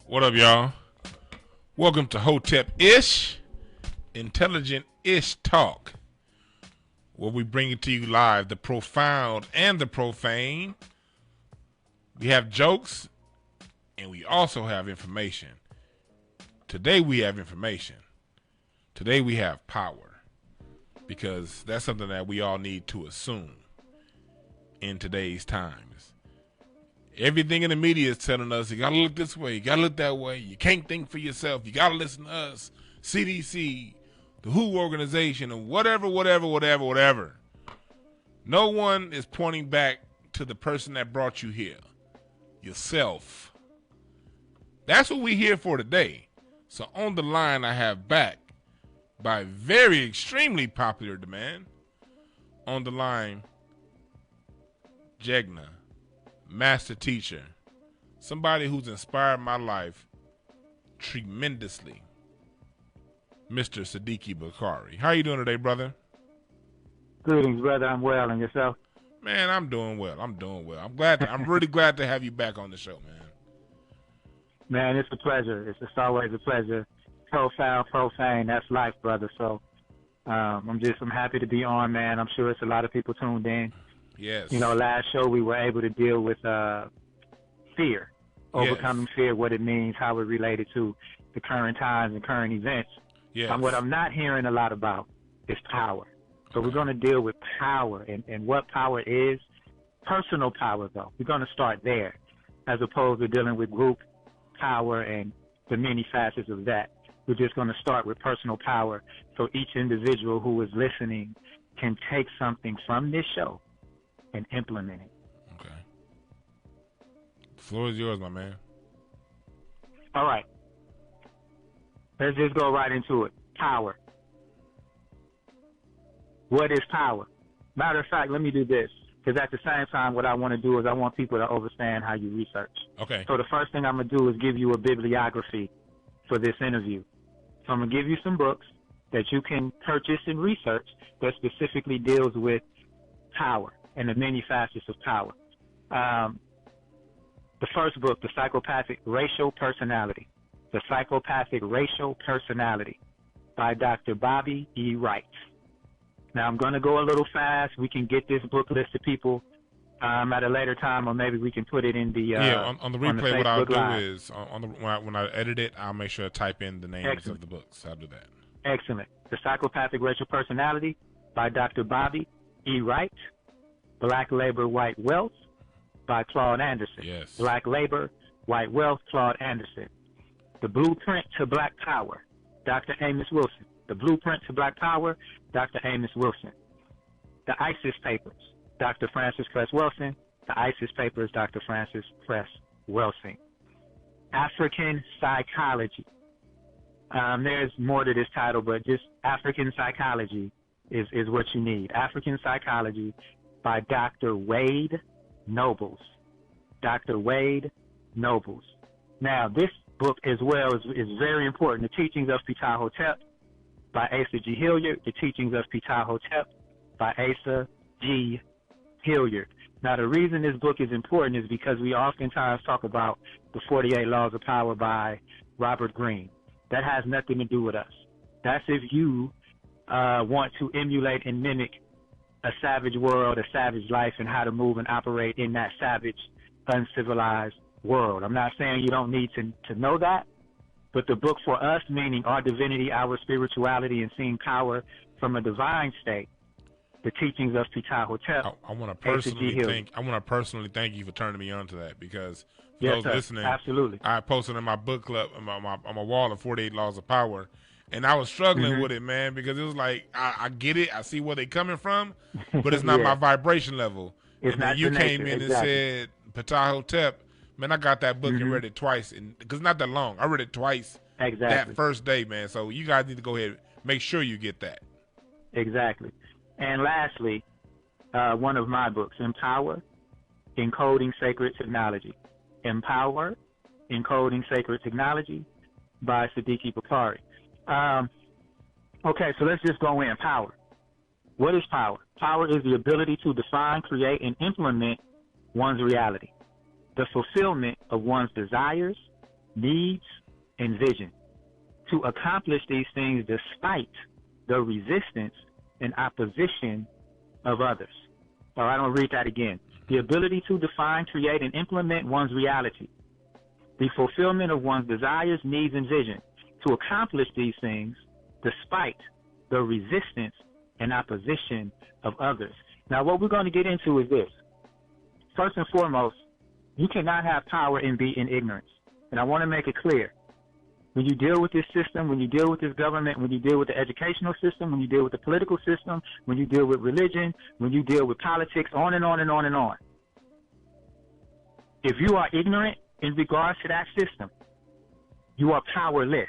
What up, y'all? Welcome to Hotep-Ish, Intelligent-Ish Talk, where we bring it to you live, the profound and the profane. We have jokes, and we also have information. Today we have information. Today we have power, because that's something that we all need to assume in today's times. Everything in the media is telling us, you gotta look this way, you gotta look that way, you can't think for yourself, you gotta listen to us, CDC, the WHO organization, and whatever. No one is pointing back to the person that brought you here, yourself. That's what we're here for today. So on the line, I have back, by very extremely popular demand, on the line, Jegna, master teacher, somebody who's inspired my life tremendously, Mr. Siddiqui Bakari. How you doing today, brother? Greetings, brother. I'm well, and yourself? Man, I'm doing well. I'm really glad to have you back on the show, man. Man, it's a pleasure. It's always a pleasure. Profound, profane. That's life, brother. So I'm happy to be on, man. I'm sure it's a lot of people tuned in. Yes. You know, last show we were able to deal with fear, overcoming fear, what it means, how it related to the current times and current events. Yes. And what I'm not hearing a lot about is power. So we're going to deal with power and what power is. Personal power, though. We're going to start there as opposed to dealing with group power and the many facets of that. We're just going to start with personal power so each individual who is listening can take something from this show and implement it. Okay. The floor is yours, my man. All right. Let's just go right into it. Power. What is power? Matter of fact, let me do this, because at the same time, what I want to do is I want people to understand how you research. Okay. So the first thing I'm going to do is give you a bibliography for this interview. So I'm going to give you some books that you can purchase and research that specifically deals with power and the many facets of power. The first book, The Psychopathic Racial Personality. The Psychopathic Racial Personality by Dr. Bobby E. Wright. Now, I'm going to go a little fast. We can get this book list to people at a later time, or maybe we can put it in the on the replay. What I'll do Live. is when I edit it, I'll make sure to type in the names of the books. I'll do that. Excellent. The Psychopathic Racial Personality by Dr. Bobby E. Wright. Black Labor, White Wealth by Claude Anderson. Yes. Black Labor, White Wealth, Claude Anderson. The Blueprint to Black Power, Dr. Amos Wilson. The Blueprint to Black Power, Dr. Amos Wilson. The ISIS Papers, Dr. Francis Cress Welsing. The ISIS Papers, Dr. Francis Cress Welsing. African Psychology. There's more to this title, but just African Psychology is what you need. African Psychology by Dr. Wade Nobles. Dr. Wade Nobles. Now, this book as well is very important. The Teachings of Ptah Hotep by Asa G. Hilliard. The Teachings of Ptah Hotep by Asa G. Hilliard. Now, the reason this book is important is because we oftentimes talk about the 48 Laws of Power by Robert Greene. That has nothing to do with us. That's if you want to emulate and mimic a savage world, a savage life, and how to move and operate in that savage, uncivilized world. I'm not saying you don't need to know that, but the book for us, meaning our divinity, our spirituality, and seeing power from a divine state, the teachings of Ptah Hotep. I want to personally thank you for turning me on to that, because for Yes, those sir. listening, Absolutely. I posted in my book club on my wall of 48 Laws of Power, and I was struggling with it, man, because it was like I get it, I see where they coming from, but it's not my vibration level. It's and not then you the came nature. in Exactly. and said Ptah Hotep, man, I got that book and read it twice, and because it's not that long, I read it twice that first day, man. So you guys need to go ahead and make sure you get that. Exactly. And lastly, one of my books, Empower, Encoding Sacred Technology. Empower, Encoding Sacred Technology by Siddiqui Bakari. Okay, so let's just go in. Power. What is power? Power is the ability to define, create, and implement one's reality. The fulfillment of one's desires, needs, and vision. To accomplish these things despite the resistance and opposition of others. All right, I'm going to read that again. The ability to define, create, and implement one's reality. The fulfillment of one's desires, needs, and vision. To accomplish these things despite the resistance and opposition of others. Now, what we're going to get into is this. First and foremost, you cannot have power and be in ignorance. And I want to make it clear. When you deal with this system, when you deal with this government, when you deal with the educational system, when you deal with the political system, when you deal with religion, when you deal with politics, on and on and on and on. If you are ignorant in regards to that system, you are powerless.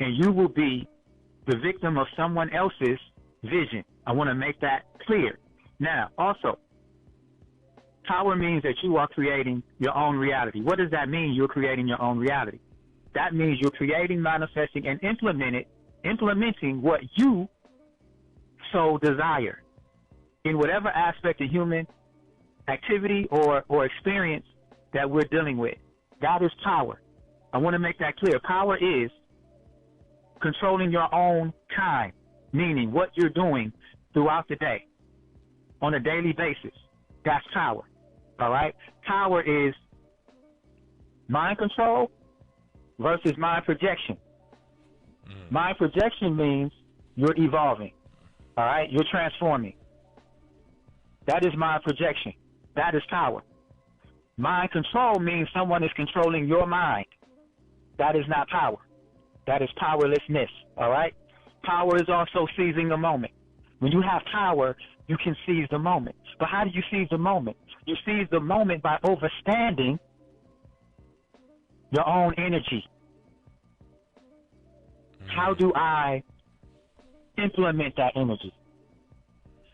And you will be the victim of someone else's vision. I want to make that clear. Now, also, power means that you are creating your own reality. What does that mean, you're creating your own reality? That means you're creating, manifesting, and implementing what you so desire in whatever aspect of human activity or experience that we're dealing with. That is power. I want to make that clear. Power is controlling your own time, meaning what you're doing throughout the day on a daily basis. That's power. All right? Power is mind control versus mind projection. Mind projection means you're evolving. All right? You're transforming. That is mind projection. That is power. Mind control means someone is controlling your mind. That is not power. That is powerlessness. All right? Power is also seizing the moment. When you have power, you can seize the moment. But how do you seize the moment? You seize the moment by overstanding your own energy. How do I implement that energy?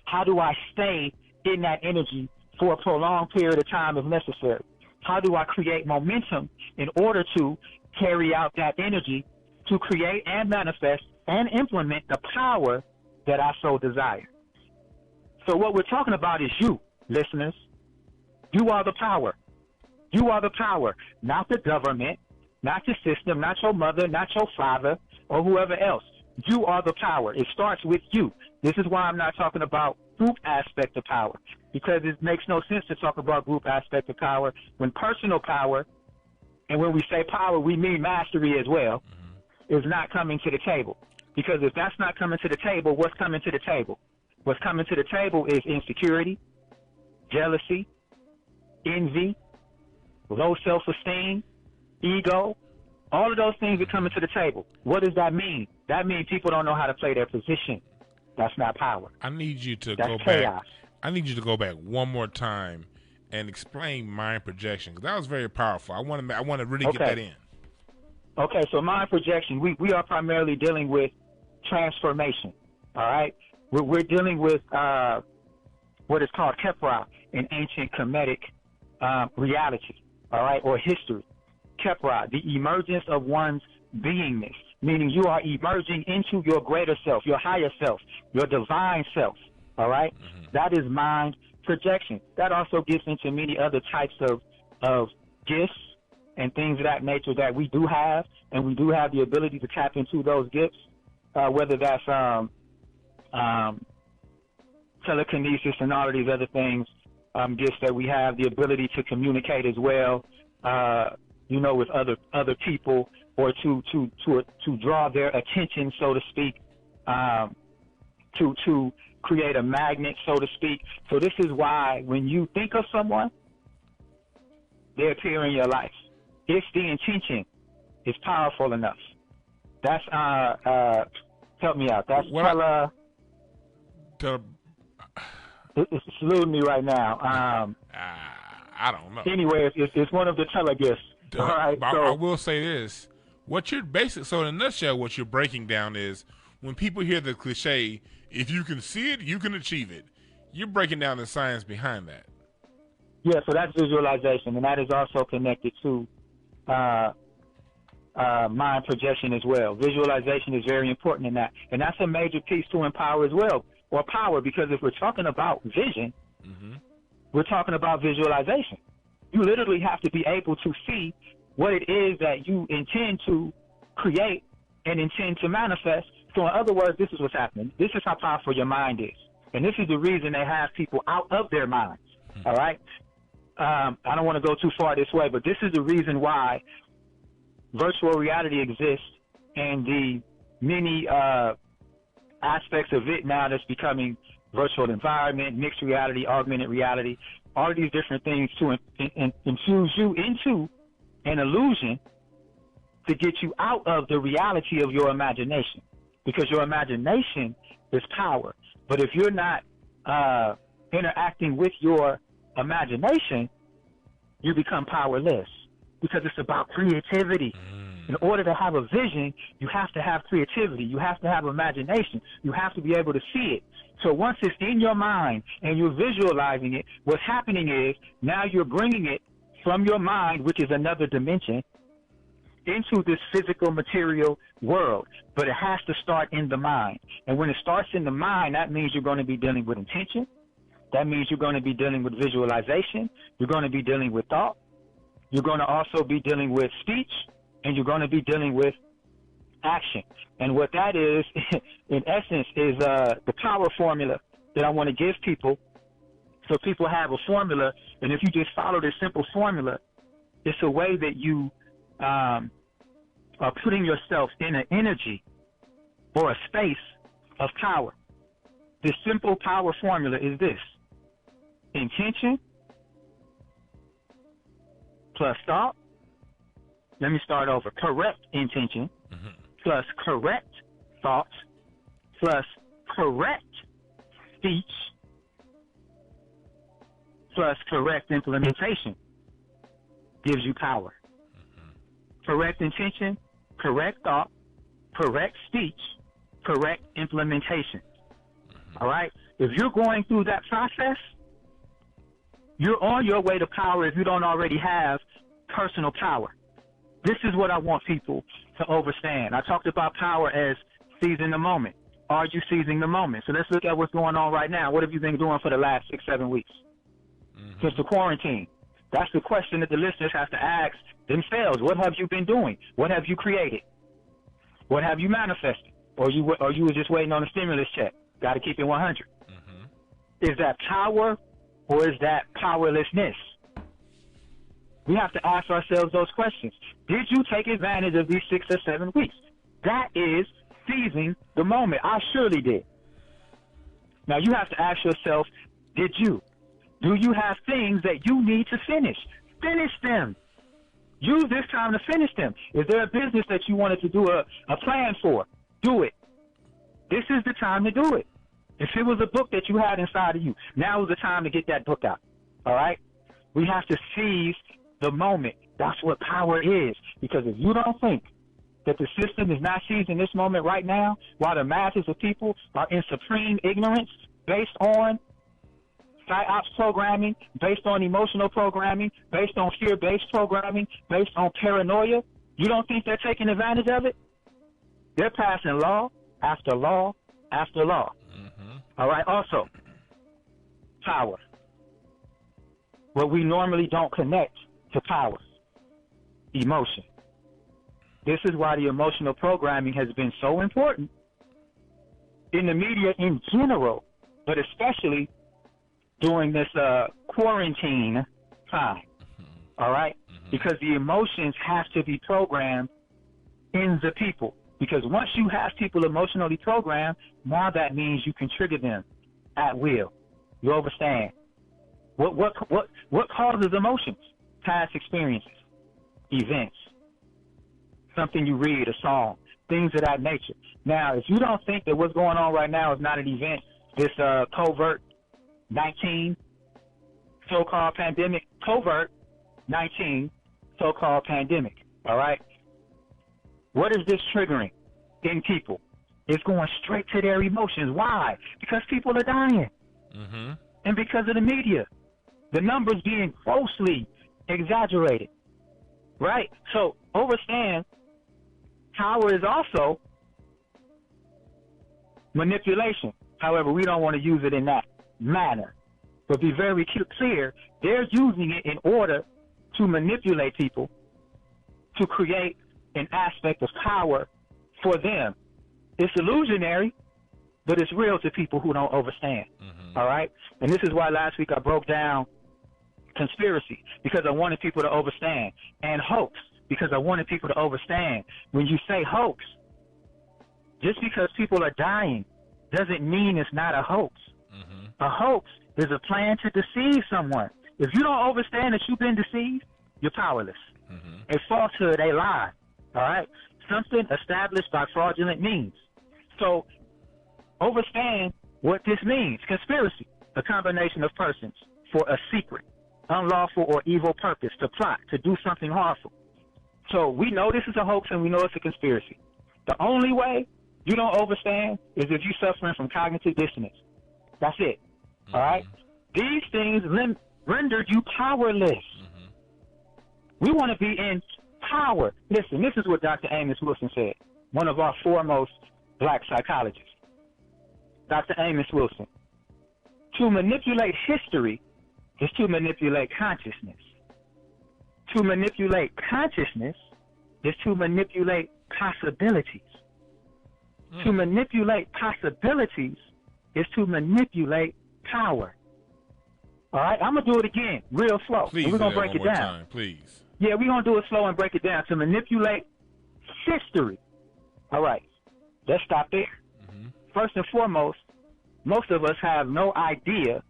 How do I stay in that energy for a prolonged period of time if necessary? How do I create momentum in order to carry out that energy to create and manifest and implement the power that I so desire? So what we're talking about is you, listeners. You are the power. You are the power, not the government, not the system, not your mother, not your father, or whoever else. You are the power. It starts with you. This is why I'm not talking about group aspect of power, because it makes no sense to talk about group aspect of power when personal power, and when we say power, we mean mastery as well, is not coming to the table. Because if that's not coming to the table, what's coming to the table? What's coming to the table is insecurity, jealousy, envy, low self-esteem, ego. All of those things are coming to the table. What does that mean? That means people don't know how to play their position. That's not power. I need you to That's go chaos. back. I need you to go back one more time and explain mind projection, because that was very powerful. I want to really get that in. Okay, so mind projection, we are primarily dealing with transformation. All right, we're dealing with what is called Kepra in ancient Kemetic reality. All right, or history. Kepra, the emergence of one's beingness, meaning you are emerging into your greater self, your higher self, your divine self. All right, that is mind projection. That also gets into many other types of gifts and things of that nature that we do have, and we do have the ability to tap into those gifts, whether that's telekinesis and all of these other things, gifts that we have the ability to communicate as well, with other people, or to draw their attention, so to speak, to create a magnet, so to speak. So this is why when you think of someone, they appear in your life. If the intention is powerful enough. That's help me out. That's it's eluding me right now. I don't know. Anyway, it's one of the telegifts. All right. I will say this: what you're so in a nutshell, what you're breaking down is when people hear the cliche, "If you can see it, you can achieve it." You're breaking down the science behind that. Yeah, so that's visualization, and that is also connected to mind projection as well. Visualization is very important in that, and that's a major piece to empower as well, or power, because if we're talking about vision, we're talking about visualization. You literally have to be able to see what it is that you intend to create and intend to manifest. So in other words, this is what's happening. This is how powerful your mind is, and this is the reason they have people out of their minds. All right. I don't want to go too far this way, but this is the reason why virtual reality exists, and the many aspects of it now that's becoming virtual environment, mixed reality, augmented reality, all of these different things to infuse you into an illusion to get you out of the reality of your imagination, because your imagination is power. But if you're not interacting with your imagination, you become powerless, because it's about creativity. In order to have a vision, you have to have creativity. You have to have imagination. You have to be able to see it. So once it's in your mind and you're visualizing it, what's happening is now you're bringing it from your mind, which is another dimension, into this physical material world. But it has to start in the mind. And when it starts in the mind, that means you're going to be dealing with intention. That means you're going to be dealing with visualization. You're going to be dealing with thought. You're going to also be dealing with speech. And you're going to be dealing with action. And what that is, in essence, is the power formula that I want to give people. So people have a formula, and if you just follow this simple formula, it's a way that you are putting yourself in an energy or a space of power. The simple power formula is this: intention plus thought. Let me start over. Correct intention plus correct thought plus correct speech plus correct implementation gives you power. Correct intention, correct thought, correct speech, correct implementation. All right? If you're going through that process, you're on your way to power if you don't already have personal power. This is what I want people to understand. I talked about power as seizing the moment. Are you seizing the moment? So let's look at what's going on right now. What have you been doing for the last 6-7 weeks? Since the quarantine. That's the question that the listeners have to ask themselves. What have you been doing? What have you created? What have you manifested? Or you were just waiting on a stimulus check? Got to keep it 100. Is that power or is that powerlessness? We have to ask ourselves those questions. Did you take advantage of these 6 or 7 weeks? That is seizing the moment. I surely did. Now you have to ask yourself, did you? Do you have things that you need to finish? Finish them. Use this time to finish them. Is there a business that you wanted to do a plan for? Do it. This is the time to do it. If it was a book that you had inside of you, now is the time to get that book out. All right? We have to seize the moment. That's what power is. Because if you don't think that the system is not seizing this moment right now, while the masses of people are in supreme ignorance based on psyops programming, based on emotional programming, based on fear-based programming, based on paranoia, you don't think they're taking advantage of it? They're passing law after law after law. All right? Also, power. What we normally don't connect to power, emotion. This is why the emotional programming has been so important in the media in general, but especially during this quarantine time. All right? Because the emotions have to be programmed in the people. Because once you have people emotionally programmed, now that means you can trigger them at will. You understand? What causes emotions? Past experiences, events, something you read, a song, things of that nature. Now, if you don't think that what's going on right now is not an event, this COVID-19 so-called pandemic, COVID-19 so-called pandemic, all right? What is this triggering in people? It's going straight to their emotions. Why? Because people are dying. Mm-hmm. And because of the media. The numbers being grossly exaggerated, right? So understand, power is also manipulation. However, we don't want to use it in that manner. But be very clear, they're using it in order to manipulate people to create an aspect of power for them. It's illusionary, but it's real to people who don't understand. Mm-hmm. All right? And this is why last week I broke down conspiracy, because I wanted people to understand, and hoax, because I wanted people to understand. When you say hoax, just because people are dying doesn't mean it's not a hoax. Mm-hmm. A hoax is a plan to deceive someone. If you don't understand that you've been deceived, you're powerless. Mm-hmm. A falsehood, a lie, all right? Something established by fraudulent means. So understand what this means. Conspiracy, a combination of persons for a secret, unlawful, or evil purpose, to plot, to do something harmful. So we know this is a hoax and we know it's a conspiracy. The only way you don't understand is if you're suffering from cognitive dissonance. That's it. Mm-hmm. All right? These things rendered you powerless. Mm-hmm. We want to be in power. Listen, this is what Dr. Amos Wilson said, one of our foremost black psychologists. Dr. Amos Wilson. To manipulate history is to manipulate consciousness. To manipulate consciousness is to manipulate possibilities. To manipulate possibilities is to manipulate power. All right? I'm going to do it again, real slow. Please, we're going to break it down. Time, please. Yeah, we're going to do it slow and break it down. To manipulate history. All right. Let's stop there. Mm-hmm. First and foremost, most of us have no idea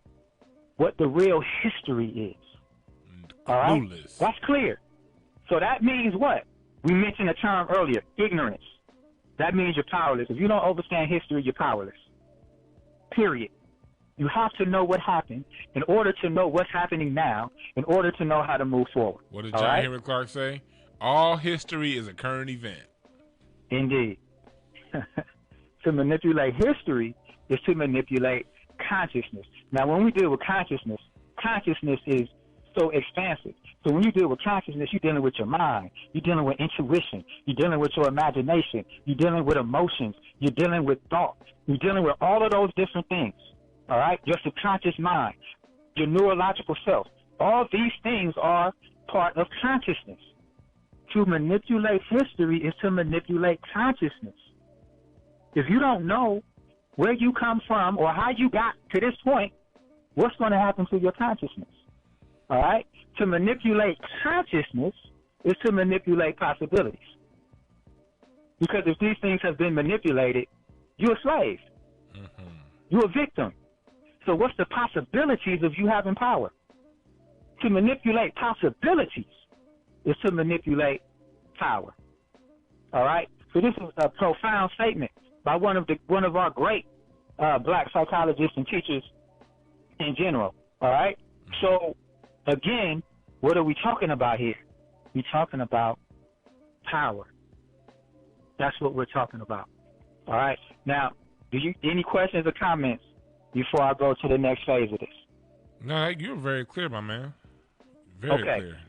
what the real history is. All right? Clueless. That's clear. So that means what? We mentioned a term earlier, ignorance. That means you're powerless. If you don't understand history, you're powerless. Period. You have to know what happened in order to know what's happening now, in order to know how to move forward. What did John Henry Clark say? All history is a current event. Indeed. To manipulate history is to manipulate consciousness. Now, when we deal with consciousness, consciousness is so expansive. So when you deal with consciousness, you're dealing with your mind. You're dealing with intuition. You're dealing with your imagination. You're dealing with emotions. You're dealing with thought. You're dealing with all of those different things. All right? Your subconscious mind, your neurological self. All these things are part of consciousness. To manipulate history is to manipulate consciousness. If you don't know where you come from or how you got to this point, what's going to happen to your consciousness? All right? To manipulate consciousness is to manipulate possibilities. Because if these things have been manipulated, you're a slave. Mm-hmm. You're a victim. So what's the possibilities of you having power? To manipulate possibilities is to manipulate power. All right? So this is a profound statement by one of our great black psychologists and teachers in general. All right? So again, what are we talking about here? We're talking about power. That's what we're talking about. All right? Now, any questions or comments before I go to the next phase of this? No, you're very clear, my man. Very clear.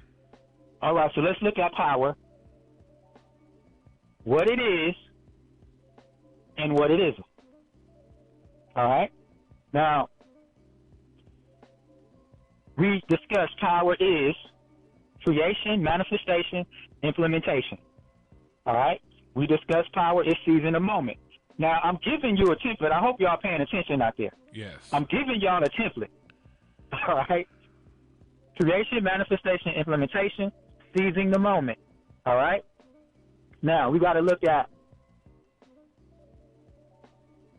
All right, so let's look at power, what it is, and what it isn't. All right? Now, we discussed power is creation, manifestation, implementation. All right? We discussed power is seizing a moment. Now, I'm giving you a template. I hope y'all paying attention out there. Yes. I'm giving y'all a template. All right? Creation, manifestation, implementation, seizing the moment. All right? Now, we got to look at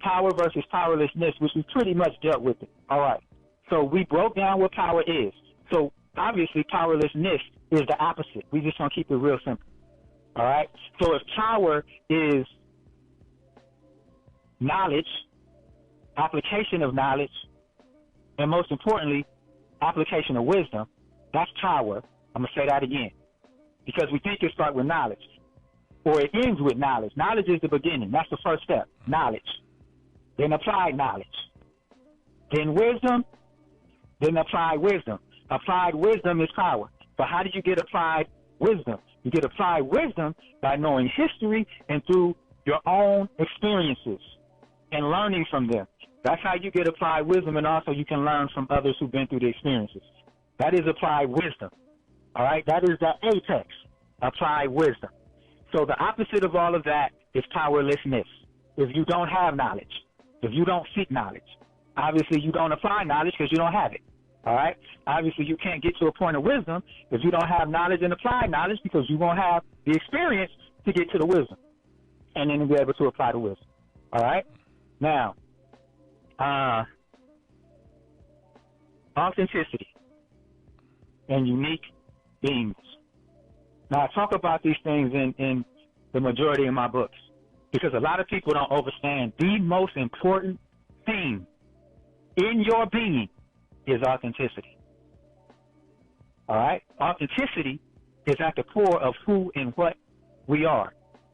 power versus powerlessness, which we pretty much dealt with it. All right. So we broke down what power is. So obviously powerlessness is the opposite. We just want to keep it real simple. All right. So if power is knowledge, application of knowledge, and most importantly, application of wisdom, that's power. I'm going to say that again, because we think it starts with knowledge, or it ends with knowledge. Knowledge is the beginning. That's the first step, knowledge. Then applied knowledge. Then wisdom. Then applied wisdom. Applied wisdom is power. But how do you get applied wisdom? You get applied wisdom by knowing history and through your own experiences and learning from them. That's how you get applied wisdom, and also you can learn from others who've been through the experiences. That is applied wisdom. All right? That is the apex, applied wisdom. So the opposite of all of that is powerlessness. If you don't have knowledge, if you don't seek knowledge, obviously you don't apply knowledge because you don't have it. All right? Obviously you can't get to a point of wisdom if you don't have knowledge and apply knowledge, because you won't have the experience to get to the wisdom and then be able to apply the wisdom. All right? Now, authenticity and unique beingness. Now, I talk about these things in the majority of my books because a lot of people don't understand the most important thing in your being is authenticity. All right? Authenticity is at the core of who and what we are.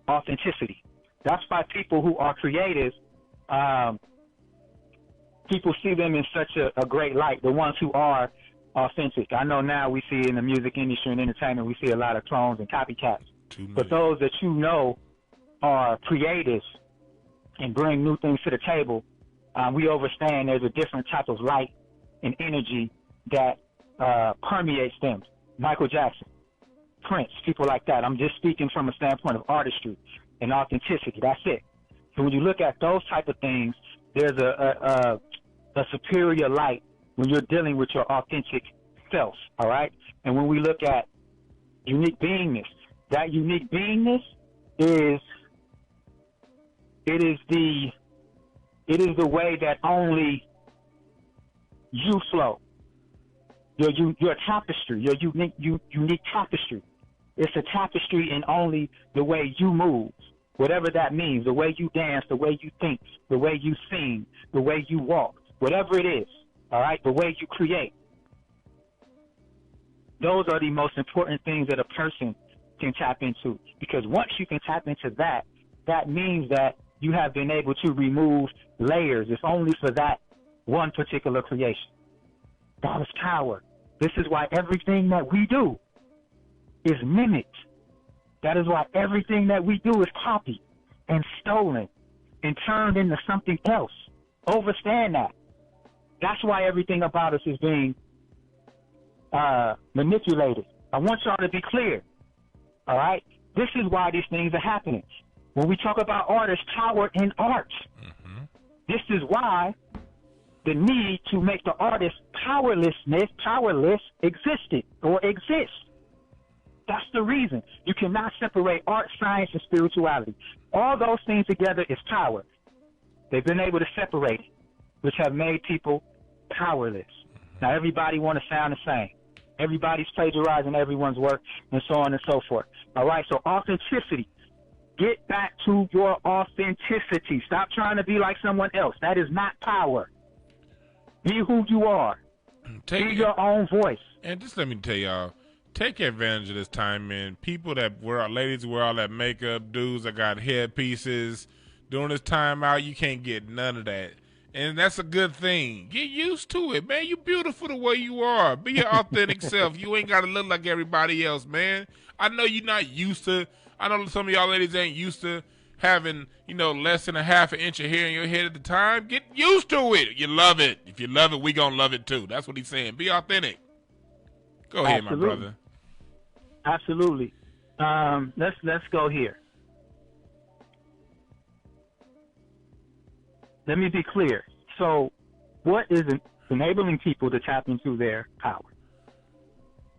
Authenticity. That's why people who are creative, people see them in such a great light, the ones who are authentic. I know now we see in the music industry and entertainment, we see a lot of clones and copycats. But those that you know are creatives and bring new things to the table, we understand there's a different type of light and energy that permeates them. Michael Jackson, Prince, people like that. I'm just speaking from a standpoint of artistry and authenticity. That's it. So when you look at those type of things, there's a superior light when you're dealing with your authentic self, all right? And when we look at unique beingness, that unique beingness is the way that only you flow. Your tapestry, your unique tapestry. It's a tapestry in only the way you move, whatever that means, the way you dance, the way you think, the way you sing, the way you walk, whatever it is, all right, the way you create. Those are the most important things that a person can tap into, because once you can tap into that, that means that you have been able to remove layers. It's only for that one particular creation. That is power. This is why everything that we do is mimicked. That is why everything that we do is copied and stolen and turned into something else. Understand that. That's why everything about us is being manipulated. I want y'all to be clear. All right? This is why these things are happening. When we talk about artists, power in art, this is why the need to make the artist powerless existed or exists. That's the reason. You cannot separate art, science, and spirituality. All those things together is power. They've been able to separate it, which have made people powerless. Now, everybody want to sound the same. Everybody's plagiarizing everyone's work and so on and so forth. All right, so authenticity. Get back to your authenticity. Stop trying to be like someone else. That is not power. Be who you are. Be your own voice. And just let me tell y'all, take advantage of this time, man. People that wear, ladies wear all that makeup, dudes that got headpieces. During this time out, you can't get none of that. And that's a good thing. Get used to it, man. You beautiful the way you are. Be your authentic self. You ain't got to look like everybody else, man. I know you're not used to, I know some of y'all ladies ain't used to having, less than a half an inch of hair in your head at the time. Get used to it. You love it. If you love it, we gonna love it too. That's what he's saying. Be authentic. Go ahead, my brother. Absolutely. Let's go here. Let me be clear. So, what is enabling people to tap into their power?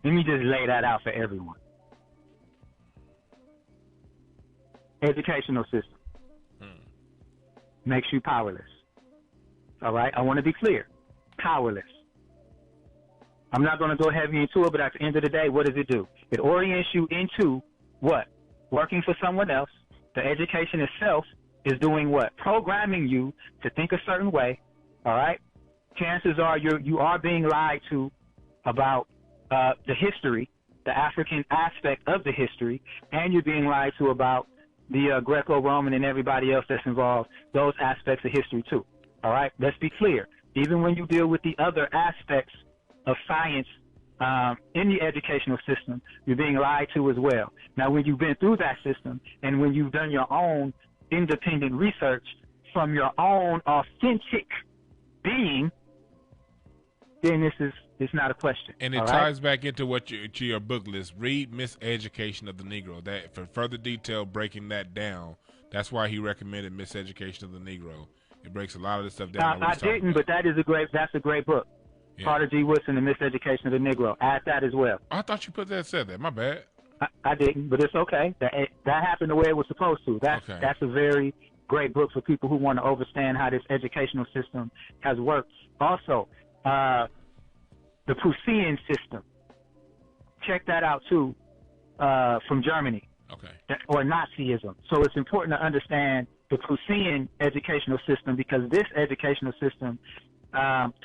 Let me just lay that out for everyone. Educational system. makes you powerless. All right? I want to be clear. Powerless. I'm not going to go heavy into it, but at the end of the day, what does it do? It orients you into what? Working for someone else. The education itself is doing what? Programming you to think a certain way. All right? Chances are you are being lied to about the history, the African aspect of the history, and you're being lied to about the Greco-Roman and everybody else that's involved, those aspects of history too. All right? Let's be clear. Even when you deal with the other aspects of science in the educational system, you're being lied to as well. Now, when you've been through that system and when you've done your own independent research from your own authentic being, then it's not a question. And it ties back into what to your book list. Read Miseducation of the Negro. That for further detail, breaking that down. That's why he recommended Miseducation of the Negro. It breaks a lot of this stuff down. I didn't, but that's a great book. Yeah. Carter G. Woodson, The Miseducation of the Negro. Add that as well. I thought you said that. My bad. I didn't, but it's okay. That happened the way it was supposed to. That's a very great book for people who want to understand how this educational system has worked. Also, the Prussian system. Check that out too, from Germany. Okay. Or Nazism. So it's important to understand the Prussian educational system because this educational system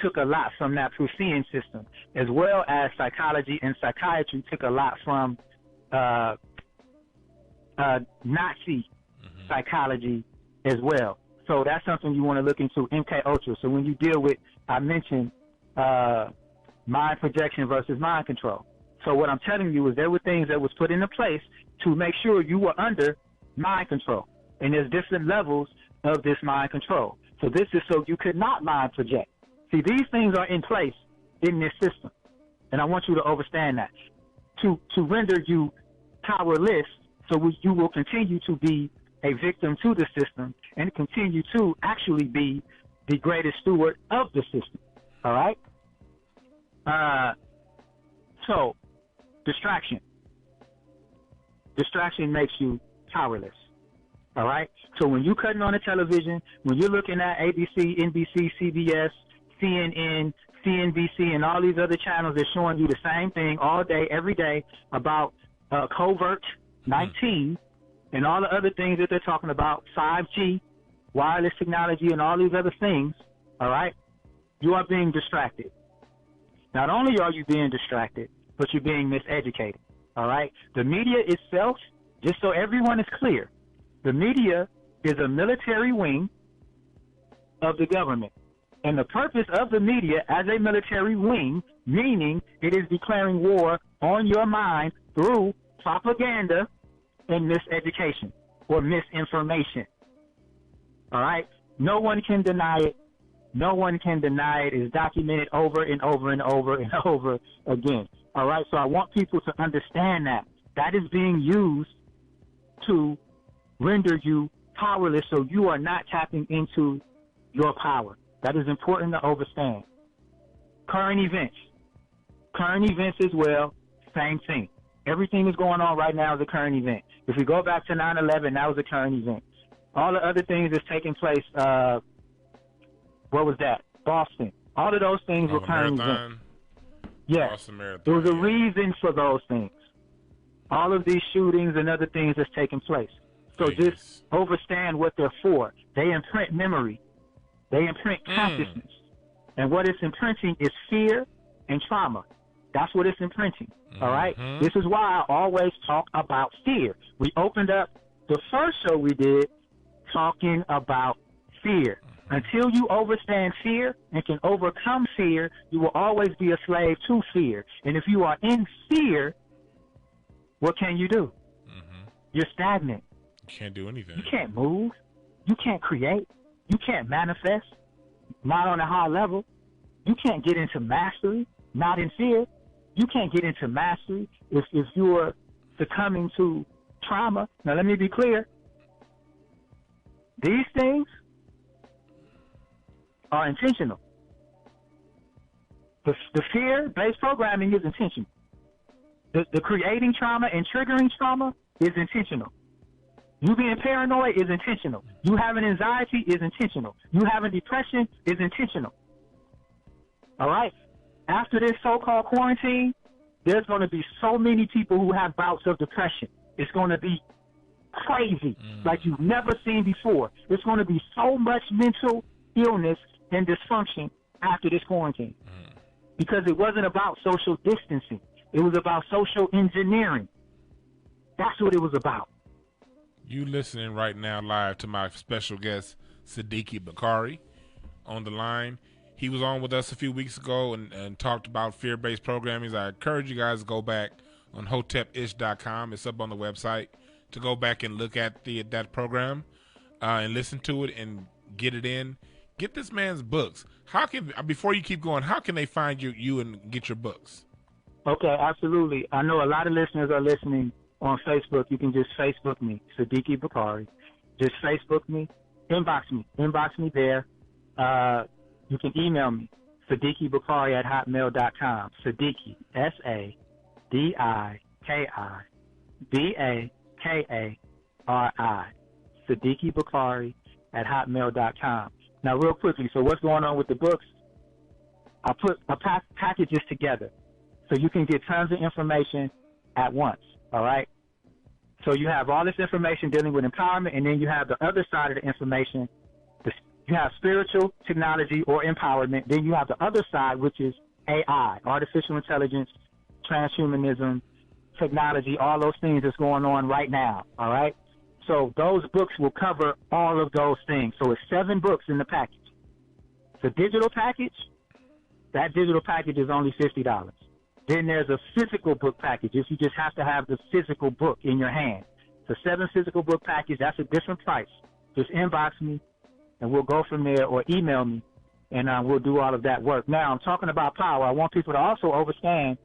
took a lot from that Prussian system, as well as psychology and psychiatry took a lot from Nazi psychology as well. So that's something you want to look into, MK Ultra. So when you deal with, I mentioned mind projection versus mind control. So what I'm telling you is there were things that was put into place to make sure you were under mind control. And there's different levels of this mind control. So this is so you could not mind project. See, these things are in place in this system. And I want you to understand that. To render you powerless, so you will continue to be a victim to the system and continue to actually be the greatest steward of the system. All right? So, distraction. Distraction makes you powerless. All right? So when you're cutting on the television, when you're looking at ABC, NBC, CBS, CNN, CNBC, and all these other channels that's showing you the same thing all day, every day about covert 19 and all the other things that they're talking about, 5G, wireless technology, and all these other things, all right, you are being distracted. Not only are you being distracted, but you're being miseducated, all right? The media itself, just so everyone is clear, the media is a military wing of the government. And the purpose of the media as a military wing, meaning it is declaring war on your mind through propaganda and miseducation or misinformation. All right? No one can deny it. No one can deny it. It's documented over and over and over and over again. All right? So I want people to understand that. That is being used to render you powerless so you are not tapping into your power. That is important to understand. Current events. Current events as well, same thing. Everything that's going on right now is a current event. If we go back to 9/11, that was a current event. All the other things that's taking place, what was that? Boston. All of those things were current events. Yes. There was a reason for those things. All of these shootings and other things that's taking place. So just understand what they're for. They imprint memory. They imprint consciousness. And what it's imprinting is fear and trauma. That's what it's imprinting. All right? This is why I always talk about fear. We opened up the first show we did talking about fear. Until you understand fear and can overcome fear, you will always be a slave to fear. And if you are in fear, what can you do? You're stagnant. You can't do anything. You can't move. You can't create. You can't manifest, not on a high level. You can't get into mastery, not in fear. You can't get into mastery if you're succumbing to trauma. Now, let me be clear. These things are intentional. The fear-based programming is intentional. The creating trauma and triggering trauma is intentional. You being paranoid is intentional. You having anxiety is intentional. You having depression is intentional. All right? After this so-called quarantine, there's going to be so many people who have bouts of depression. It's going to be crazy, like you've never seen before. There's going to be so much mental illness and dysfunction after this quarantine because it wasn't about social distancing. It was about social engineering. That's what it was about. You listening right now live to my special guest, Cedrick Should, on the line. He was on with us a few weeks ago and talked about fear-based programming. I encourage you guys to go back on Hotep-Ish.com. It's up on the website to go back and look at that program and listen to it and get it in. Get this man's books. Before you keep going, how can they find you and get your books? Okay, absolutely. I know a lot of listeners are listening on Facebook. You can just Facebook me, Cedrick Should. Just Facebook me, inbox me there. You can email me, SedickyBakari@hotmail.com. Cedrick, SADIKI, Cedrick @hotmail.com. Now, real quickly, so what's going on with the books? I put packages together so you can get tons of information at once, all right? So you have all this information dealing with empowerment, and then you have the other side of the information. You have spiritual technology or empowerment. Then you have the other side, which is AI, artificial intelligence, transhumanism, technology, all those things that's going on right now, all right? So those books will cover all of those things. So it's 7 books in the package. The digital package, that digital package is only $50. Then there's a physical book package if you just have to have the physical book in your hand. The 7 physical book package, that's a different price. Just inbox me, and we'll go from there, or email me, and we'll do all of that work. Now, I'm talking about power. I want people to also understand,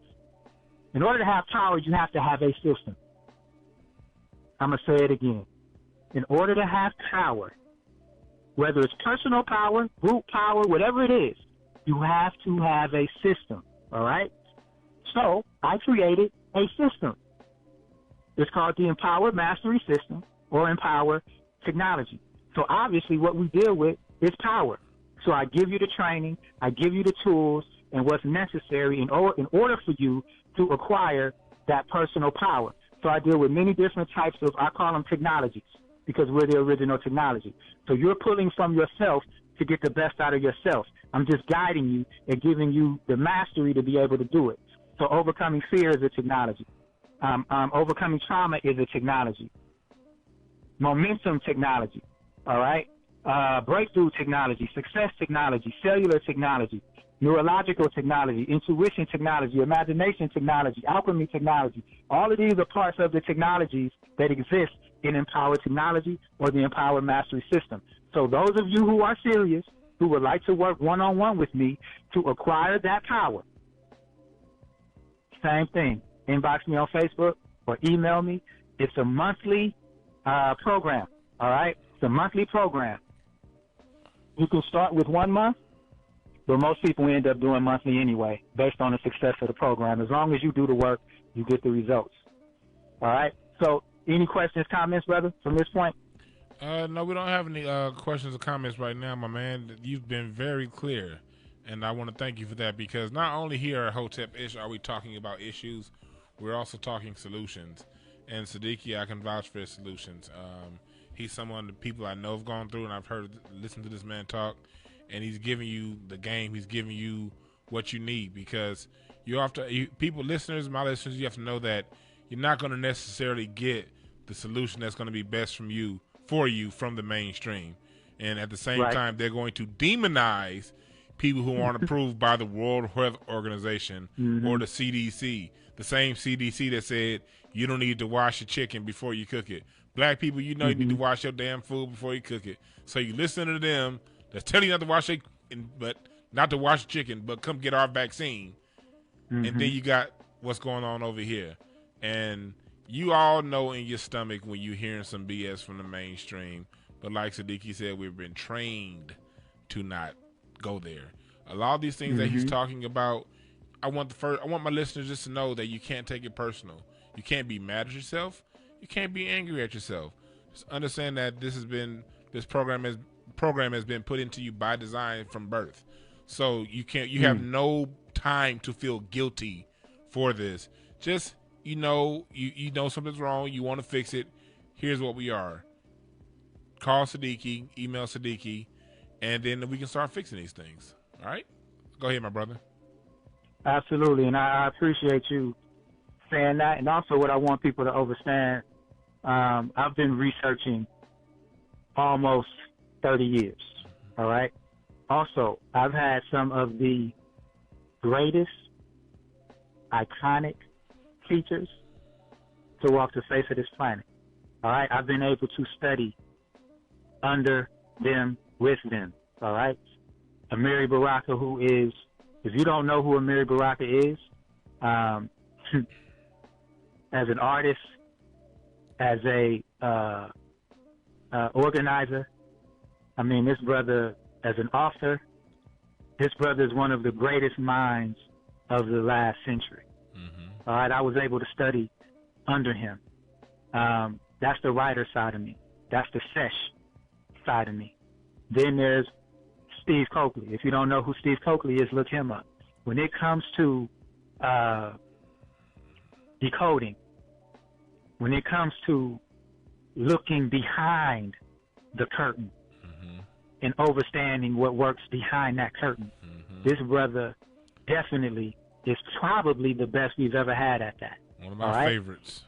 in order to have power, you have to have a system. I'm going to say it again. In order to have power, whether it's personal power, group power, whatever it is, you have to have a system, all right? So I created a system. It's called the Empower Mastery System, or Empower Technology. So obviously what we deal with is power. So I give you the training, I give you the tools, and what's necessary in order for you to acquire that personal power. So I deal with many different types of, I call them technologies, because we're the original technology. So you're pulling from yourself to get the best out of yourself. I'm just guiding you and giving you the mastery to be able to do it. So overcoming fear is a technology. Overcoming trauma is a technology. Momentum technology, all right? Breakthrough technology, success technology, cellular technology, neurological technology, intuition technology, imagination technology, alchemy technology. All of these are parts of the technologies that exist in Empower Technology or the Empower Mastery System. So those of you who are serious, who would like to work one-on-one with me to acquire that power, same thing. Inbox me on Facebook or email me. It's a monthly program, all right? It's a monthly program. You can start with 1 month, but most people end up doing monthly anyway, based on the success of the program. As long as you do the work, you get the results. All right? So any questions, comments, brother, from this point? No, we don't have any questions or comments right now, my man. You've been very clear, and I want to thank you for that, because not only here at Hotep-Ish are we talking about issues, we're also talking solutions. And Cedrick, I can vouch for his solutions. He's someone that people I know have gone through, and I've listened to this man talk, and he's giving you the game. He's giving you what you need, because people, listeners, my listeners, you have to know that you're not going to necessarily get the solution that's going to be best for you from the mainstream. And at the same time, they're going to demonize people who aren't approved by the World Health Organization or the CDC, the same CDC that said you don't need to wash your chicken before you cook it. Black people, you know you need to wash your damn food before you cook it. So you listen to them that's telling you not to wash chicken, but come get our vaccine. And then you got what's going on over here. And you all know in your stomach when you're hearing some BS from the mainstream. But like Cedrick said, we've been trained to not go there. A lot of these things that he's talking about, I want my listeners just to know that you can't take it personal. You can't be mad at yourself. You can't be angry at yourself. Just understand that this program has been put into you by design from birth. So you have no time to feel guilty for this. Just you know something's wrong, you want to fix it. Here's what we are. Call Siddiqui, email Siddiqui, and then we can start fixing these things. All right? Go ahead, my brother. Absolutely, and I appreciate you saying that. And also what I want people to understand, I've been researching almost 30 years, all right? Also, I've had some of the greatest, iconic teachers to walk the face of this planet, all right? I've been able to study under them, with them, all right? Amiri Baraka, who is, if you don't know who Amiri Baraka is, as an artist, as a organizer, I mean, this brother, as an author, this brother is one of the greatest minds of the last century. Mm-hmm. All right, I was able to study under him. That's the writer side of me. That's the sesh side of me. Then there's Steve Coakley. If you don't know who Steve Coakley is, look him up. When it comes to decoding, when it comes to looking behind the curtain and understanding what works behind that curtain, this brother definitely is probably the best we've ever had at that. One of my favorites.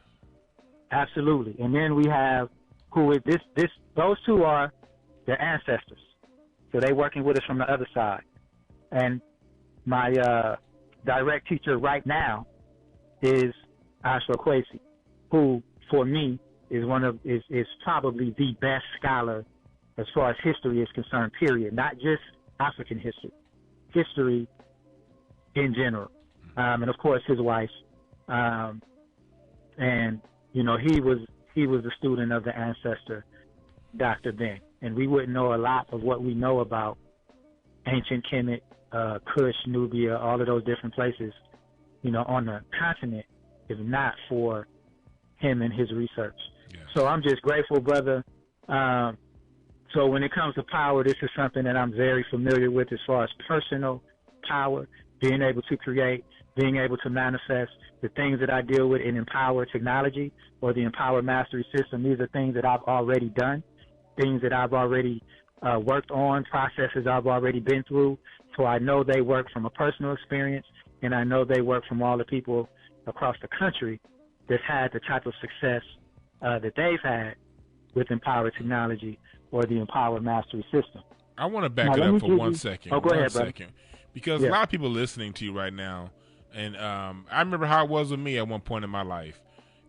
Absolutely. And then we have those two are their ancestors. So they working with us from the other side. And my direct teacher right now is Ashra Kwesi, who for me is is probably the best scholar as far as history is concerned, period. Not just African history in general. And of course his wife. And you know, he was a student of the ancestor, Dr. Ben. And we wouldn't know a lot of what we know about ancient Kemet, Kush, Nubia, all of those different places, you know, on the continent, if not for him and his research. Yes. So I'm just grateful, brother. So when it comes to power, this is something that I'm very familiar with as far as personal power, being able to create, being able to manifest the things that I deal with in Empower Technology or the Empower Mastery System. These are things that I've already done, things that I've already worked on, processes I've already been through. So I know they work from a personal experience, and I know they work from all the people across the country that's had the type of success that they've had with Empower Technology or the Empower Mastery System. I want to back it up for 1 second. Oh, go ahead, brother. Because a lot of people listening to you right now, and I remember how it was with me at one point in my life,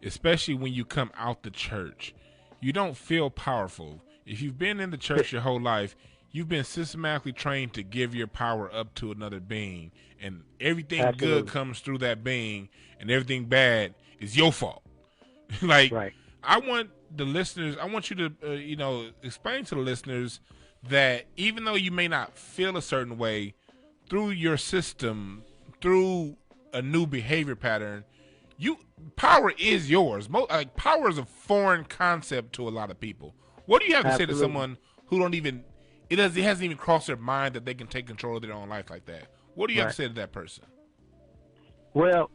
especially when you come out the church. You don't feel powerful. If you've been in the church your whole life, you've been systematically trained to give your power up to another being, and everything good comes through that being, and everything bad is your fault. I want the listeners, I want you to, explain to the listeners that even though you may not feel a certain way, through your system, through a new behavior pattern, power is yours. Power is a foreign concept to a lot of people. What do you have to say to someone who it hasn't even crossed their mind that they can take control of their own life like that? What do you have to say to that person? Well,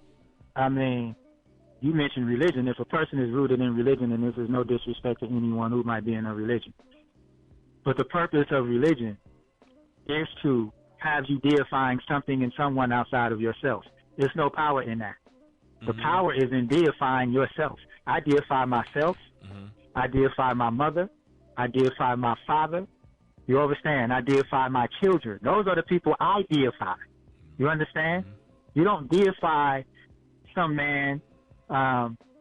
I mean, you mentioned religion. If a person is rooted in religion, and this is no disrespect to anyone who might be in a religion, but the purpose of religion is to have you deifying something and someone outside of yourself. There's no power in that. The power is in deifying yourself. I deify myself. I deify my mother. I deify my father. You understand? I deify my children. Those are the people I deify. You understand? You don't deify some man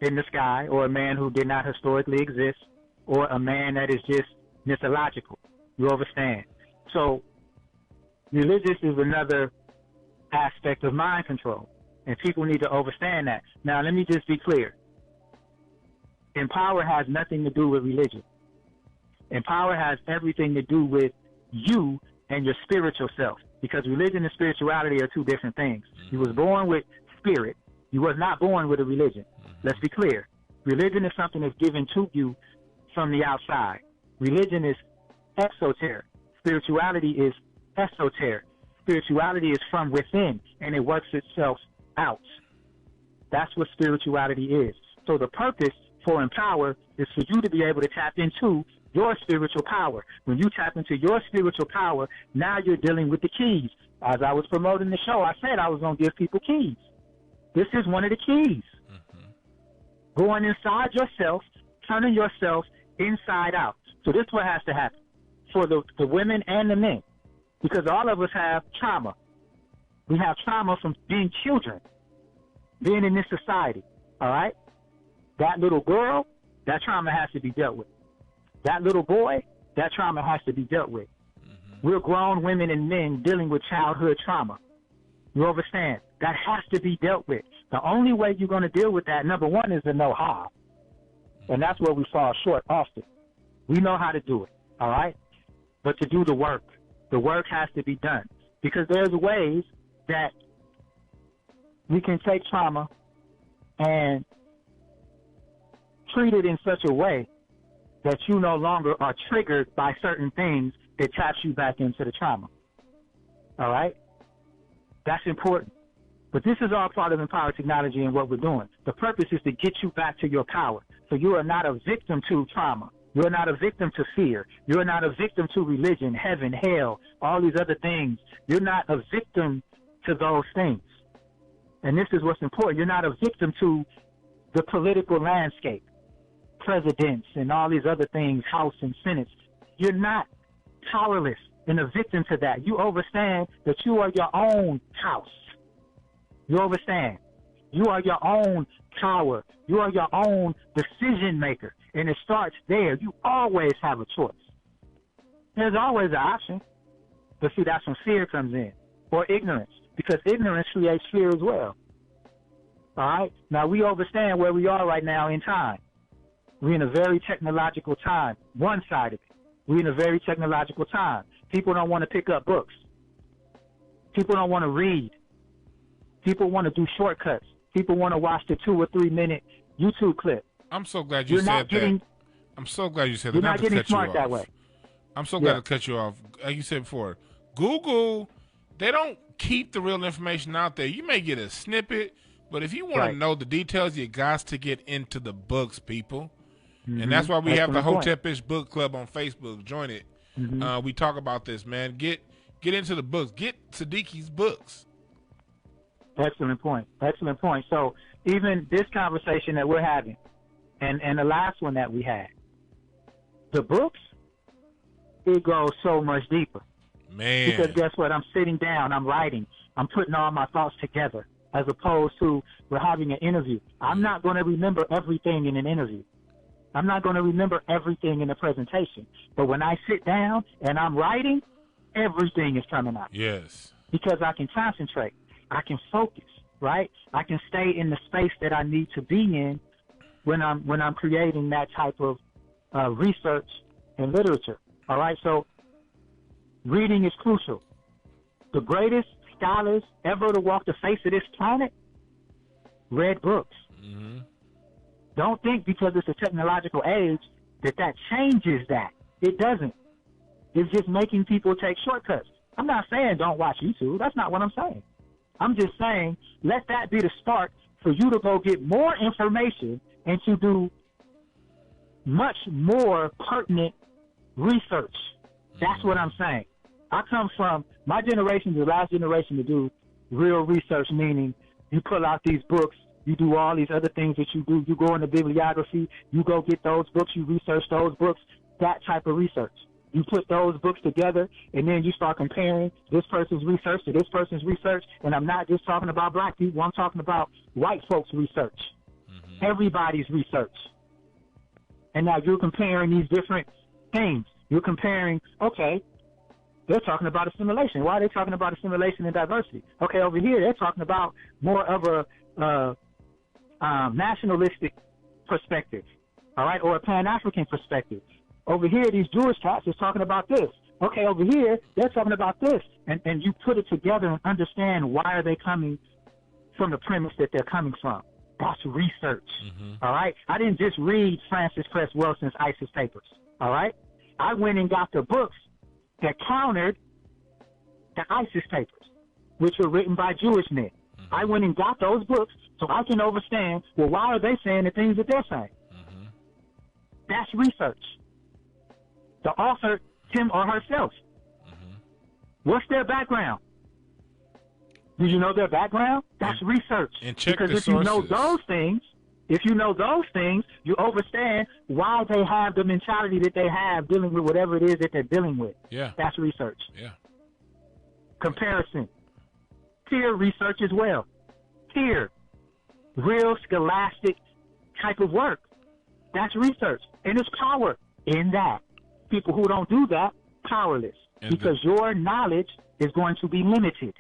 in the sky, or a man who did not historically exist, or a man that is just mythological. You understand? So religious is another aspect of mind control, and people need to understand that. Now, let me just be clear. Empower has nothing to do with religion. Empower has everything to do with you and your spiritual self, because religion and spirituality are two different things. You was born with spirit. You was not born with a religion. Let's be clear. Religion is something that's given to you from the outside. Religion is exoteric. Spirituality is esoteric. Spirituality is from within, and it works itself out. That's what spirituality is. So the purpose for Empower is for you to be able to tap into your spiritual power. When you tap into your spiritual power, now you're dealing with the keys. As I was promoting the show, I said I was going to give people keys. This is one of the keys. Going inside yourself, turning yourself inside out. So this is what has to happen for the women and the men, because all of us have trauma. We have trauma from being children, being in this society, all right? That little girl, that trauma has to be dealt with. That little boy, that trauma has to be dealt with. We're grown women and men dealing with childhood trauma. You understand? That has to be dealt with. The only way you're going to deal with that, number one, is to know how. And that's where we fall short often. We know how to do it, all right? But to do the work has to be done. Because there's ways that we can take trauma and treat it in such a way that you no longer are triggered by certain things that taps you back into the trauma. All right? That's important. But this is all part of Empower Technology and what we're doing. The purpose is to get you back to your power. So you are not a victim to trauma. You're not a victim to fear. You're not a victim to religion, heaven, hell, all these other things. You're not a victim to those things. And this is what's important. You're not a victim to the political landscape, presidents and all these other things, House and Senate. You're not powerless and a victim to that. You understand that you are your own house. You understand? You are your own power. You are your own decision maker. And it starts there. You always have a choice. There's always an option. But see, that's when fear comes in. Or ignorance. Because ignorance creates fear as well. All right? Now, we understand where we are right now in time. We're in a very technological time. One side of it. We're in a very technological time. People don't want to pick up books. People don't want to read. People want to do shortcuts. People want to watch the 2 or 3 minute YouTube clip. I'm so glad you said that. I'm so glad you said that. You're not getting smart that way. I'm so glad to cut you off. Like you said before, Google, they don't keep the real information out there. You may get a snippet, but if you want to know the details, you got to get into the books, people. And that's why we have the Hotep-Ish Book Club on Facebook. Join it. We talk about this, man. Get into the books. Get Cedric's books. Excellent point. Excellent point. So even this conversation that we're having and the last one that we had, the books, it goes so much deeper. Man. Because guess what? I'm sitting down. I'm writing. I'm putting all my thoughts together as opposed to we're having an interview. I'm not going to remember everything in an interview. I'm not going to remember everything in a presentation. But when I sit down and I'm writing, everything is coming out. Yes. Because I can concentrate. I can focus, right? I can stay in the space that I need to be in when I'm creating that type of research and literature. All right, so reading is crucial. The greatest scholars ever to walk the face of this planet read books. Don't think because it's a technological age that changes that. It doesn't. It's just making people take shortcuts. I'm not saying don't watch YouTube. That's not what I'm saying. I'm just saying let that be the start for you to go get more information and to do much more pertinent research. That's what I'm saying. I come from, my generation is the last generation to do real research, meaning you pull out these books, you do all these other things that you do. You go in the bibliography, you go get those books, you research those books, that type of research. You put those books together, and then you start comparing this person's research to this person's research. And I'm not just talking about black people. I'm talking about white folks' research, everybody's research. And now you're comparing these different things. You're comparing, okay, they're talking about assimilation. Why are they talking about assimilation and diversity? Okay, over here they're talking about more of a nationalistic perspective, all right, or a Pan-African perspective. Over here, these Jewish cats is talking about this. Okay, over here, they're talking about this. And you put it together and understand why are they coming from the premise that they're coming from. That's research. All right? I didn't just read Francis Cress Wilson's ISIS papers. All right? I went and got the books that countered the ISIS papers, which were written by Jewish men. I went and got those books so I can understand, well, why are they saying the things that they're saying? That's research. The author, him or herself. What's their background? Do you know their background? That's research. And check because the if sources. you know those things, you understand why they have the mentality that they have dealing with whatever it is that they're dealing with. Yeah. That's research. Yeah. Comparison. Peer research as well. Peer. Real scholastic type of work. That's research. And there's power in that. People who don't do that, powerless. Because your knowledge is going to be limited.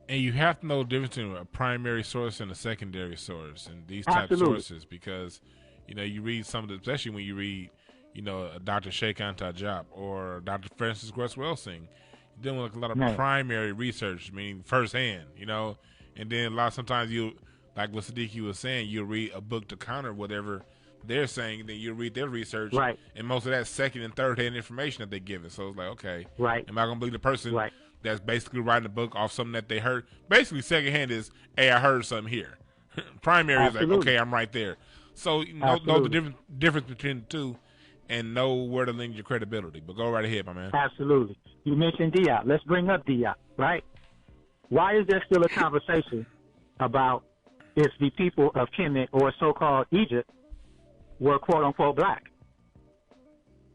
And you have to know the difference between a primary source and a secondary source and these type of sources, because, you read some of the, especially when you read, a Dr. Sheikhan Tajab or Dr. Francis Cress Wilson, you're dealing with a lot of primary research, meaning firsthand, and then sometimes you, like what Siddiqui was saying, you'll read a book to counter whatever they're saying, then you read their research, and most of that second and third hand information that they give us. So it's like, okay, am I going to believe the person that's basically writing a book off something that they heard? Basically, second hand is, hey, I heard something here. Primary is like, okay, I'm right there. So know the difference between the two and know where to lend your credibility. But go right ahead, my man. Absolutely. You mentioned Diop. Let's bring up Diop, right? Why is there still a conversation about if the people of Kemet or so-called Egypt were quote-unquote black?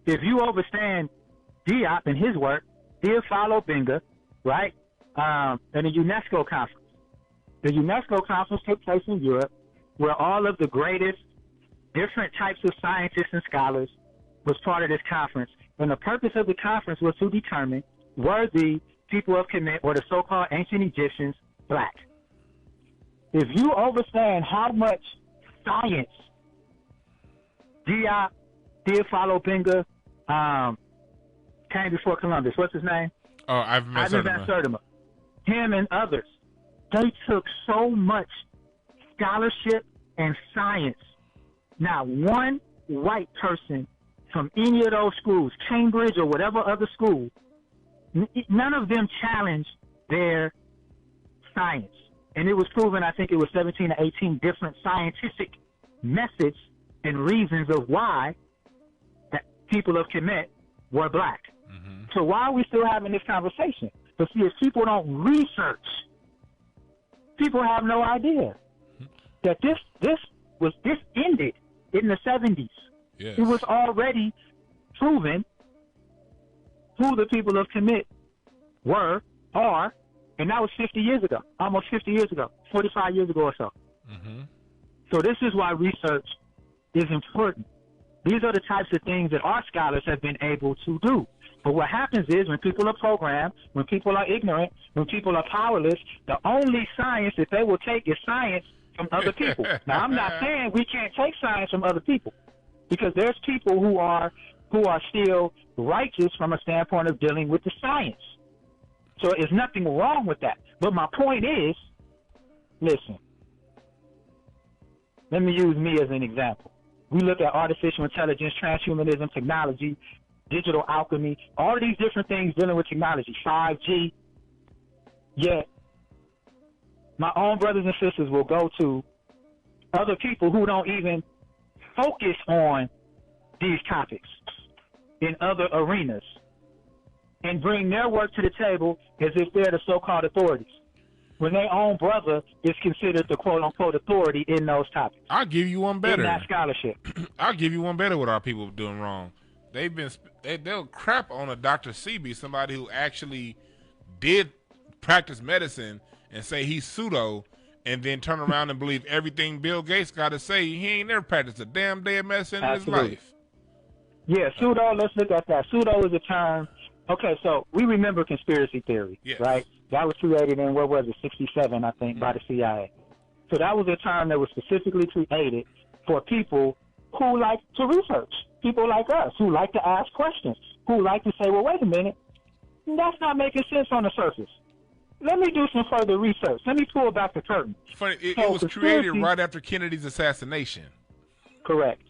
If you understand Diop and his work, he'll follow Benga, right, in a UNESCO conference. The UNESCO conference took place in Europe, where all of the greatest different types of scientists and scholars was part of this conference. And the purpose of the conference was to determine, were the people of Kemet or the so-called ancient Egyptians black? If you understand how much science Diop, Theophilo Benga, came before Columbus. What's his name? Oh, Ivan Van Sertima. Him and others. They took so much scholarship and science. Not one white person from any of those schools, Cambridge or whatever other school, none of them challenged their science. And it was proven, I think it was 17 or 18 different scientific methods and reasons of why that people of Kemet were black. So why are we still having this conversation? But see, if people don't research, people have no idea that this ended in the 70s. Yes. It was already proven who the people of Kemet were, are, and that was 50 years ago, almost 50 years ago, 45 years ago or so. So this is why research is important. These are the types of things that our scholars have been able to do. But what happens is when people are programmed, when people are ignorant, when people are powerless, the only science that they will take is science from other people. Now, I'm not saying we can't take science from other people, because there's people who are still righteous from a standpoint of dealing with the science. So there's nothing wrong with that. But my point is, listen, let me use me as an example. We look at artificial intelligence, transhumanism, technology, digital alchemy, all of these different things dealing with technology, 5G. Yet, my own brothers and sisters will go to other people who don't even focus on these topics in other arenas and bring their work to the table as if they're the so-called authorities, when their own brother is considered the quote-unquote authority in those topics. I'll give you one better. In that scholarship. I'll give you one better what our people are doing wrong. They'll crap on a Dr. Sebi, somebody who actually did practice medicine, and say he's pseudo, and then turn around and believe everything Bill Gates got to say. He ain't never practiced a damn day of medicine in his life. Yeah, pseudo, let's look at that. Pseudo is a term. Okay, so we remember conspiracy theory, right? That was created in, what was it, 67, I think, by the CIA. So that was a term that was specifically created for people who like to research, people like us, who like to ask questions, who like to say, well, wait a minute, that's not making sense on the surface. let me do some further research. Let me pull back the curtain. Funny, it So was created right after Kennedy's assassination. Correct.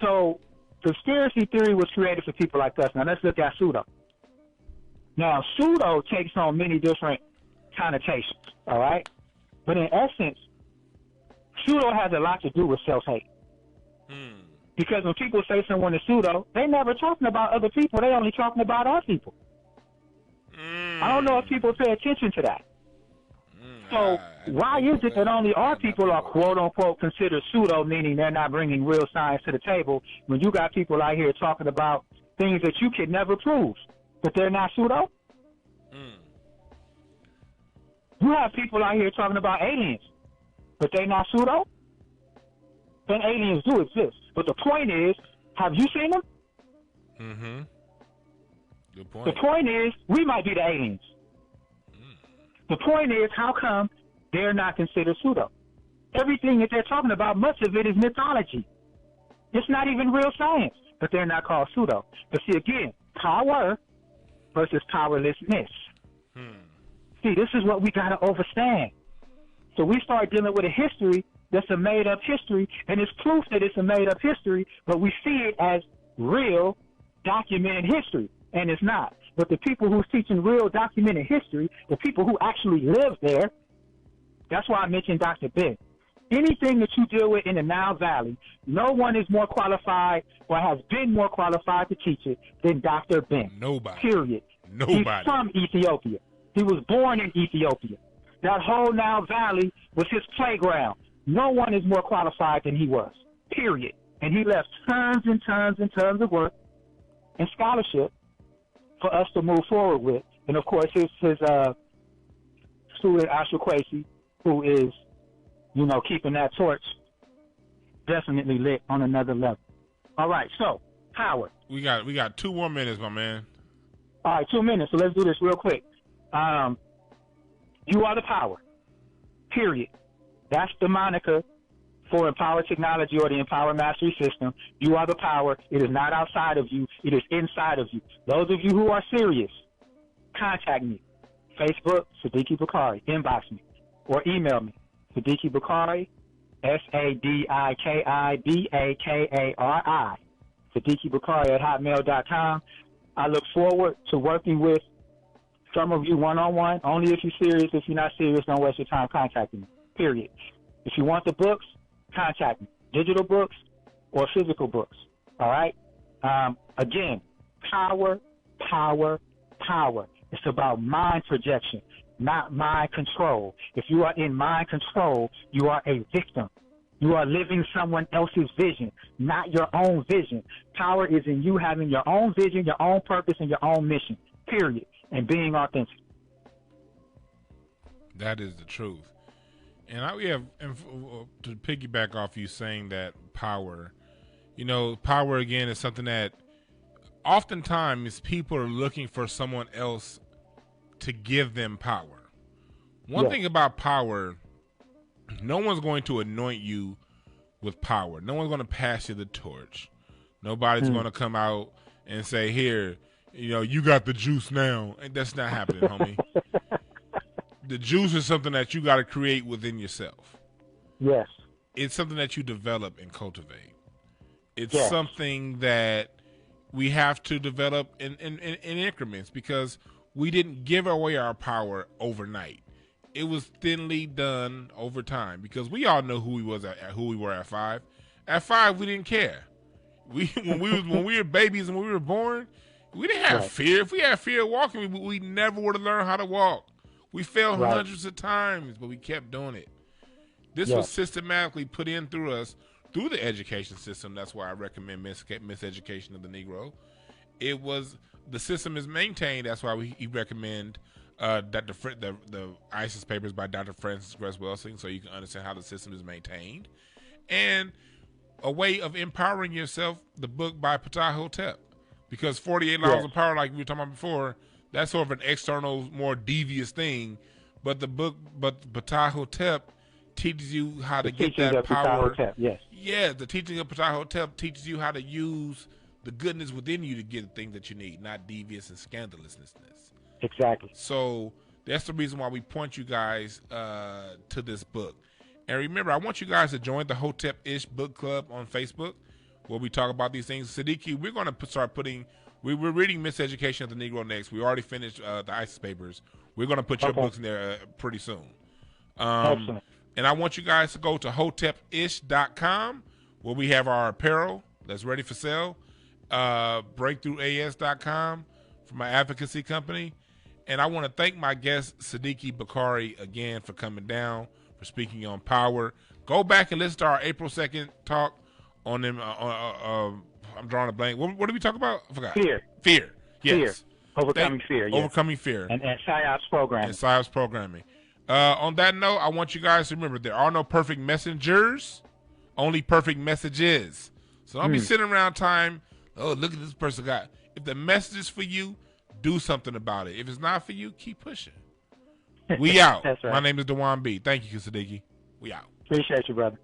So conspiracy theory was created for people like us. Now let's look at pseudo. Now pseudo takes on many different connotations, all right? But in essence, pseudo has a lot to do with self-hate. Because when people say someone is pseudo, they never talking about other people. They only talking about our people. I don't know if people pay attention to that. So why is it that only our people are quote-unquote considered pseudo, meaning they're not bringing real science to the table, when you got people out here talking about things that you could never prove, but they're not pseudo? You have people out here talking about aliens, but they're not pseudo? Then aliens do exist. But the point is, have you seen them? Mm-hmm. Good point. The point is, we might be the aliens. The point is, how come they're not considered pseudo? Everything that they're talking about, much of it is mythology. It's not even real science, but they're not called pseudo. But see, again, power versus powerlessness. See, this is what we got to understand. So we start dealing with a history that's a made-up history, and it's proof that it's a made-up history, but we see it as real, documented history, and it's not. But the people who's teaching real, documented history, the people who actually live there, that's why I mentioned Dr. Ben. Anything that you deal with in the Nile Valley, no one is more qualified or has been more qualified to teach it than Dr. Ben. Nobody. Period. Nobody. He's from Ethiopia. He was born in Ethiopia. That whole Nile Valley was his playground. No one is more qualified than he was. Period. And he left tons and tons and tons of work and scholarship for us to move forward with. And of course, his student Asha Kwesi, who is, you know, keeping that torch definitely lit on another level. All right, so Howard. We got 2 more minutes, my man. All right, 2 minutes. So let's do this real quick. You are the power. Period. That's the moniker for Empower Technology or the Empower Mastery System. You are the power. It is not outside of you. It is inside of you. Those of you who are serious, contact me. Facebook, Sadiki Bakari. Inbox me. Or email me. Sadiki Bakari, SADIKIBAKARI. Sadiki Bakari at hotmail.com. I look forward to working with some of you one-on-one. Only if you're serious. If you're not serious, don't waste your time contacting me. Period. If you want the books, contact me. Digital books or physical books. All right? Again, power, power, power. It's about mind projection, not mind control. If you are in mind control, you are a victim. You are living someone else's vision, not your own vision. Power is in you having your own vision, your own purpose, and your own mission. Period. And being authentic. That is the truth. And to piggyback off you saying that power, you know, power again is something that oftentimes people are looking for someone else to give them power. One thing about power, no one's going to anoint you with power. No one's going to pass you the torch. Nobody's going to come out and say, here, you know, you got the juice now. And that's not happening, homie. The juice is something that you got to create within yourself. Yes. It's something that you develop and cultivate. It's something that we have to develop in increments, because we didn't give away our power overnight. It was thinly done over time, because we all know who we were at 5. At 5, we didn't care. When we were babies and when we were born, we didn't have fear. If we had fear of walking, we never would have learned how to walk. We failed hundreds of times, but we kept doing it. This was systematically put in through us, through the education system. That's why I recommend miseducation of the Negro. The system is maintained. That's why we recommend the ISIS papers by Dr. Francis Grace Welsing, so you can understand how the system is maintained. And a way of empowering yourself, the book by Ptah Hotep. Because 48 Laws of Power, like we were talking about before, that's sort of an external, more devious thing. But Ptah Hotep teaches you how to get that power. Yeah, the teaching of Ptah Hotep teaches you how to use the goodness within you to get the things that you need, not devious and scandalousness. Exactly. So That's the reason why we point you guys to this book. And remember, I want you guys to join the Hotep-Ish Book Club on Facebook, where we talk about these things. Siddiqui, we're going to start putting. We're reading Miseducation of the Negro next. We already finished the ISIS papers. We're going to put your books in there pretty soon. And I want you guys to go to Hotep-Ish.com, where we have our apparel that's ready for sale. BreakthroughAS.com for my advocacy company. And I want to thank my guest, Siddiqui Bakari, again for coming down, for speaking on power. Go back and listen to our April 2nd talk on them. I'm drawing a blank. What did we talk about? I forgot. Fear. Yes. Fear. Overcoming fear. Yes. Overcoming fear. And PSYOPs programming. And PSYOPs programming. On that note, I want you guys to remember there are no perfect messengers, only perfect messages. So don't be sitting around time, oh, look at this person got. If the message is for you, do something about it. If it's not for you, keep pushing. We out. That's right. My name is Dewan B. Thank you, Siddiqui. We out. Appreciate you, brother.